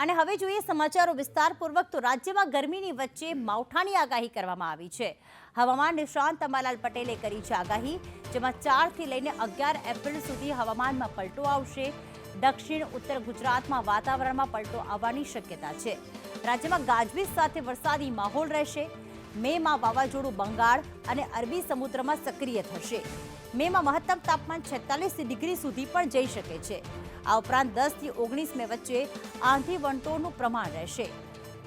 અને હવે જોઈએ સમાચારો વિસ્તારપૂર્વક તો રાજ્યમાં ગરમીની વચ્ચે માવઠાની આગાહી કરવામાં આવી છે। હવામાન નિષ્ણાંત અંબાલાલ પટેલે કરી છે આગાહી, જેમાં 4 થી લઈને 11 એપ્રિલ સુધી હવામાનમાં પલટો આવશે। દક્ષિણ ઉત્તર ગુજરાતમાં વાતાવરણમાં પલટો આવવાની શક્યતા છે। રાજ્યમાં ગાજવીજ સાથે વરસાદી માહોલ રહેશે। મેમાં વાવાઝોડું બંગાળ અને અરબી સમુદ્રમાં સક્રિય થશે। મેમાં મહત્તમ તાપમાન 46 ડિગ્રી સુધી પણ જઈ શકે છે। આ ઉપરાંત 10 થી 19 મે વચ્ચે આંધી વંટોળનું પ્રમાણ રહેશે।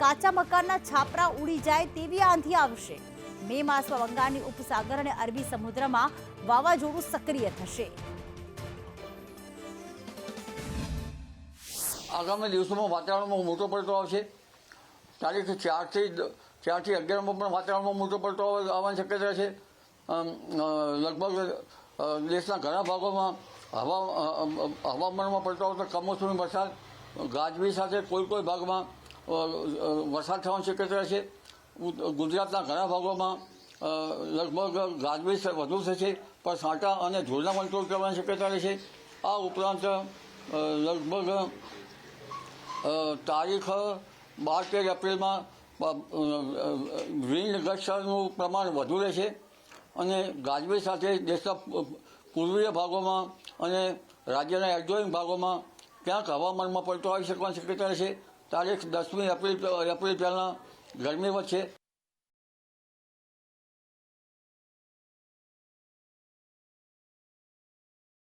કાચા મકાનના છાપરા ઉડી જાય તેવી આંધી આવશે। મે માસમાં બંગાળની ઉપસાગર અને અરબી સમુદ્રમાં વાવાઝોડું સક્રિય થશે। આગામી દિવસોમાં વાતાવરણમાં મોટો પલટો આવશે। તારીખ 4 થી 11માં પણ વાતાવરણમાં મોટો પલટો આવવાની શક્યતા છે। લગભગ દેશના ઘણા ભાગોમાં હવામાનમાં પલટો આવતો કમોસમી વરસાદ ગાજવીજ સાથે કોઈ ભાગમાં વરસાદ થવાની શક્યતા છે। ગુજરાતના ઘણા ભાગોમાં લગભગ ગાજવીજ વધુ થશે, પણ છાંટા અને ધૂળના વંટોળ કરવાની શક્યતા રહેશે। આ ઉપરાંત લગભગ તારીખ 12-13 એપ્રિલમાં વિન્ડ ગસ્ટનું પ્રમાણ વધુ રહેશે અને ગાજવીજ સાથે દેશના પૂર્વીય ભાગોમાં અને રાજ્યના એડજોઇંગ ભાગોમાં ક્યાંક હવામાનમાં પલટો આવી શકવાની શક્યતા રહેશે। તારીખ 10મી એપ્રિલ પહેલાં ગરમી વધશે।